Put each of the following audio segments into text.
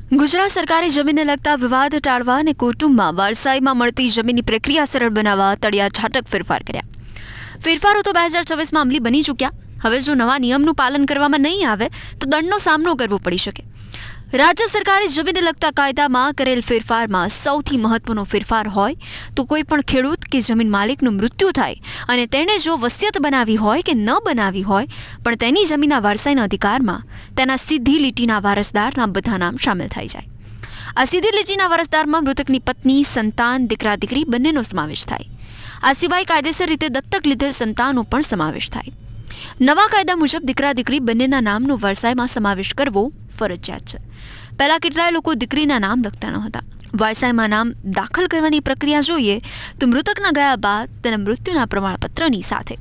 ગુજરાત સરકારે જમીનને લગતા વિવાદ ટાળવા અને કુટુંબમાં વારસાઈમાં મળતી જમીનની પ્રક્રિયા સરળ બનાવવા તળિયા છાટક ફેરફાર કર્યા. ફેરફારો તો 2024માં અમલી બની ચૂક્યા. હવે જો નવા નિયમનું પાલન કરવામાં નહીં આવે તો દંડનો સામનો કરવો પડી શકે. રાજ્ય સરકારે જમીનને લગતા કાયદામાં કરેલ ફેરફારમાં સૌથી મહત્વનો ફેરફાર હોય તો કોઈ પણ ખેડૂત કે જમીન માલિકનું મૃત્યુ થાય અને તેણે જો વસિયત બનાવી હોય કે ન બનાવી હોય પણ તેની જમીનના વારસાઈના અધિકારમાં તેના સીધી લીટીના વારસદારના બધા નામ સામેલ થઈ જાય. આ સીધી લીટીના વારસદારમાં મૃતકની પત્ની, સંતાન, દીકરા દીકરી બંનેનો સમાવેશ થાય. આ સિવાય કાયદેસર રીતે દત્તક લીધેલ સંતાનનો પણ સમાવેશ થાય. નવા કાયદા મુજબ દીકરા દીકરી બંનેના નામનો વારસાઈમાં સમાવેશ કરવો ફરજિયાત છે. પહેલા કેટલાય લોકો દીકરીના નામ લખતા ન હતા. વારસાઈમાં નામ દાખલ કરવાની પ્રક્રિયા જોઈએ તો મૃતકના ગયા બાદ તેના મૃત્યુના પ્રમાણપત્રની સાથે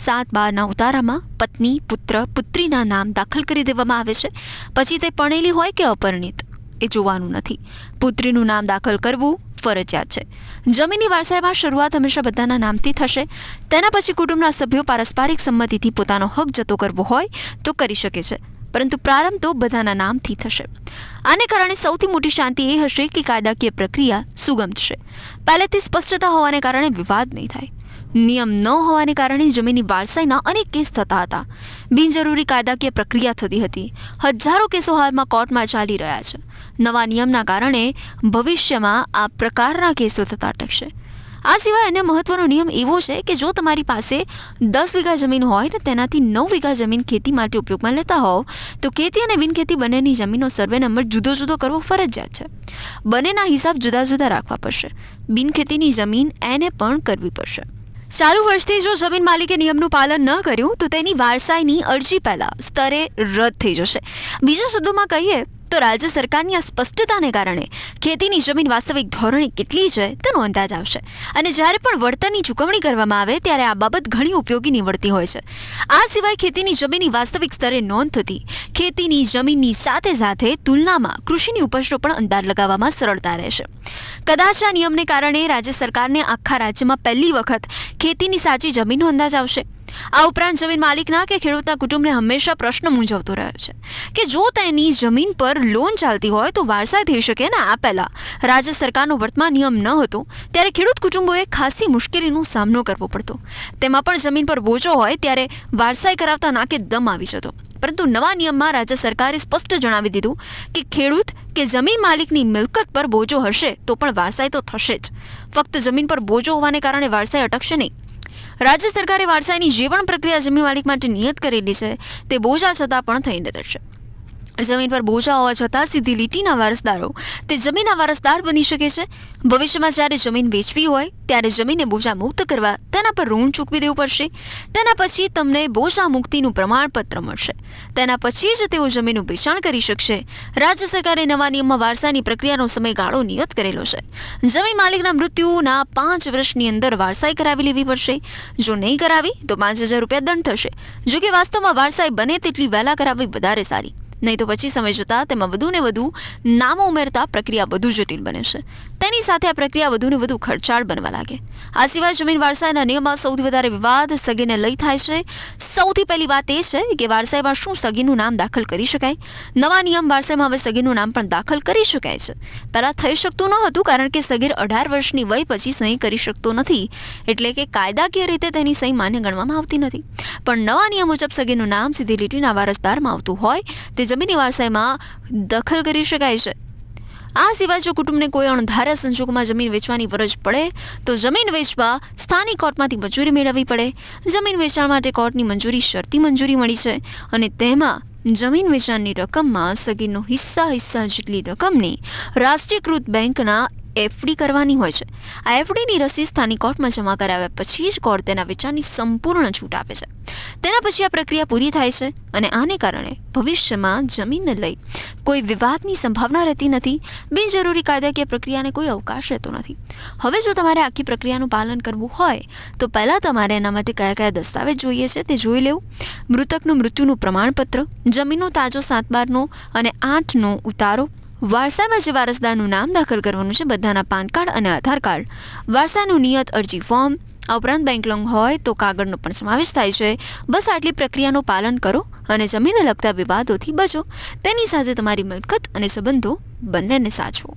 7/12ના ઉતારામાં પત્ની, પુત્ર, પુત્રીના નામ દાખલ કરી દેવામાં આવે છે. પછી તે પરણેલી હોય કે અપરિણિત એ જોવાનું નથી. પુત્રીનું નામ દાખલ કરવું ફરજિયાત છે. જમીનની વારસાઈમાં શરૂઆત હંમેશા બધાના નામથી થશે. તેના પછી કુટુંબના સભ્યો પારસ્પરિક સંમતિથી પોતાનો હક જતો કરવો હોય તો કરી શકે છે, પરંતુ પ્રારંભ તો બધાના નામથી થશે. આને કારણે સૌથી મોટી શાંતિ એ હશે કે કાયદાકીય પ્રક્રિયા સુગમ થશે. પહેલેથી સ્પષ્ટતા હોવાને કારણે વિવાદ નહીં થાય. નિયમ ન હોવાને કારણે જમીનની વારસાઈના અનેક કેસ થતા હતા. બિનજરૂરી કાયદાકીય પ્રક્રિયા થતી હતી. હજારો કેસો હાલમાં કોર્ટમાં ચાલી રહ્યા છે. નવા નિયમના કારણે ભવિષ્યમાં આ પ્રકારના કેસો થતા અટકશે. આ સિવાય અન્ય મહત્વનો નિયમ એવો છે કે જો તમારી પાસે 10 વીઘા જમીન હોય ને તેનાથી 9 વીઘા જમીન ખેતી માટે ઉપયોગમાં લેતા હોવ તો ખેતી અને બિનખેતી બંનેની જમીનનો સર્વે નંબર જુદો જુદો કરવો ફરજિયાત છે. બંનેના હિસાબ જુદા જુદા રાખવા પડશે. બિનખેતીની જમીન એને પણ કરવી પડશે. ચાલુ વર્ષથી જો જમીન માલિકે નિયમનું પાલન ન કર્યું તો તેની વારસાઈની અરજી પહેલા સ્તરે રદ થઈ જશે. બીજા શબ્દોમાં કહીએ તો રાજ્ય સરકારની આ સ્પષ્ટતાને કારણે ખેતીની જમીન વાસ્તવિક ધોરણે કેટલી છે તેનો અંદાજ આવશે. અને જ્યારે પણ વળતરની ચૂકવણી કરવામાં આવે ત્યારે આ બાબત ઘણી ઉપયોગી નીવડતી હોય છે. આ સિવાય ખેતીની જમીનની વાસ્તવિક સ્તરે નોંધ થતી ખેતીની જમીનની સાથે સાથે તુલનામાં કૃષિની ઉપજનો પણ અંદાજ લગાવવામાં સરળતા રહેશે. કદાચ આ નિયમને કારણે રાજ્ય સરકારને આખા રાજ્યમાં પહેલી વખત ખેતીની સાચી જમીનનો અંદાજ આવશે. આ ઉપરાંત જમીન માલિકના કે ખેડૂતના કુટુંબને હંમેશા પ્રશ્ન મૂંઝવતો રહ્યો છે કે જો તેની જમીન પર લોન ચાલતી હોય તો વારસાઈ થઈ શકે ને. આ પહેલા રાજ્ય સરકારનો વર્તમાન નિયમ ન હતો ત્યારે ખેડૂત કુટુંબોએ ખાસી મુશ્કેલીનો સામનો કરવો પડતો. તેમાં પણ જમીન પર બોજો હોય ત્યારે વારસાઈ કરાવતા નાકે દમ આવી જતો. પરંતુ નવા નિયમમાં રાજ્ય સરકારે સ્પષ્ટ જણાવી દીધું કે ખેડૂત કે જમીન માલિકની મિલકત પર બોજો હશે તો પણ વારસાઈ તો થશે જ. ફક્ત જમીન પર બોજો હોવાને કારણે વારસાઈ અટકશે નહીં. રાજ્ય સરકારે વારસાઈની જે પણ પ્રક્રિયા જમીન માલિક માટે નિયત કરેલી છે તે બોજા છતાં પણ થઈને રહેશે. જમીન પર બોજા હોવા છતાં સીધી લીટીના વારસદારો તે જમીનના વારસદાર બની શકે છે. ભવિષ્યમાં જ્યારે જમીન વેચવી હોય ત્યારે જમીનને બોજા મુક્ત કરવા તેના પર ઋણ ચૂકવી દેવું પડશે. તેના પછી તમને બોજા મુક્તિનું પ્રમાણપત્ર મળશે. તેના પછી જ તેઓ જમીનનું વેચાણ કરી શકશે. રાજ્ય સરકારે નવા નિયમમાં વારસાની પ્રક્રિયાનો સમયગાળો નિયત કરેલો છે. જમીન માલિકના મૃત્યુના 5 વર્ષની અંદર વારસાઈ કરાવી લેવી પડશે. જો નહીં કરાવી તો 5,000 રૂપિયા દંડ થશે. જો કે વાસ્તવમાં વારસાઈ બને તેટલી વહેલા કરાવવી વધારે સારી. નહીં તો પછી સમય જતાં તેમાં વધુ ને વધુ નામો ઉમેરતા પ્રક્રિયા વધુ જટિલ બને છે. તેની સાથે આ પ્રક્રિયા વધુ ને વધુ ખર્ચાળ બનવા લાગે. આ સિવાય જમીન વારસાઈના નિયમમાં સૌથી વધારે વિવાદ સગીને લઈ થાય છે. સૌથી પહેલી વાત એ છે કે વારસાઈમાં શું સગીનું નામ દાખલ કરી શકાય. નવા નિયમ વારસાઈમાં હવે સગીનું નામ પણ દાખલ કરી શકાય છે. પહેલાં થઈ શકતું ન હતું કારણ કે સગીર 18 વર્ષની વય પછી સહી કરી શકતો નથી, એટલે કે કાયદાકીય રીતે તેની સહી માન્ય ગણવામાં આવતી નથી. પણ નવા નિયમ મુજબ સગીરનું નામ સીધી લીટીના વારસદારમાં આવતું હોય તે જમીનની વારસાઈમાં દખલ કરી શકાય છે. આ સિવાય જો કુટુંબને કોઈ અણધાર્યા સંજોગોમાં જમીન વેચવાની ફરજ પડે તો જમીન વેચવા સ્થાનિક કોર્ટમાંથી મંજૂરી મેળવવી પડે. જમીન વેચાણ માટે કોર્ટની મંજૂરી શરતી મંજૂરી મળી છે અને તેમાં જમીન વેચાણની રકમમાં સગીરનો હિસ્સા જેટલી રકમની રાષ્ટ્રીયકૃત બેંકના એફડી કરવાની હોય છે. આ એફડીની રસીદ સ્થાનિક કોર્ટમાં જમા કરાવ્યા પછી જ કોર્ટ તેના વેચાણની સંપૂર્ણ છૂટ આપે છે. તેના પછી આ પ્રક્રિયા પૂરી થાય છે અને આને કારણે ભવિષ્યમાં જમીનને લઈ કોઈ વિવાદની સંભાવના રહેતી નથી. બિનજરૂરી કાયદાકીય પ્રક્રિયાને કોઈ અવકાશ રહેતો નથી. હવે જો તમારે આખી પ્રક્રિયાનું પાલન કરવું હોય તો પહેલાં તમારે એના માટે કયા કયા દસ્તાવેજ જોઈએ છે તે જોઈ લેવું. મૃતકનું મૃત્યુનું પ્રમાણપત્ર, જમીનનો તાજો 7/12નો અને 8નો ઉતારો, વારસાઈમાં જે વારસદારનું નામ દાખલ કરવાનું છે બધાના પાન કાર્ડ અને આધાર કાર્ડ, વારસાનું નિયત અરજી ફોર્મ, આ ઉપરાંત બેંક લોન હોય તો કાગળનો પણ સમાવેશ થાય છે. બસ આટલી પ્રક્રિયાનું પાલન કરો અને જમીનને લગતા વિવાદોથી બચો. તેની સાથે તમારી મિલકત અને સંબંધો બંનેને સાચવો.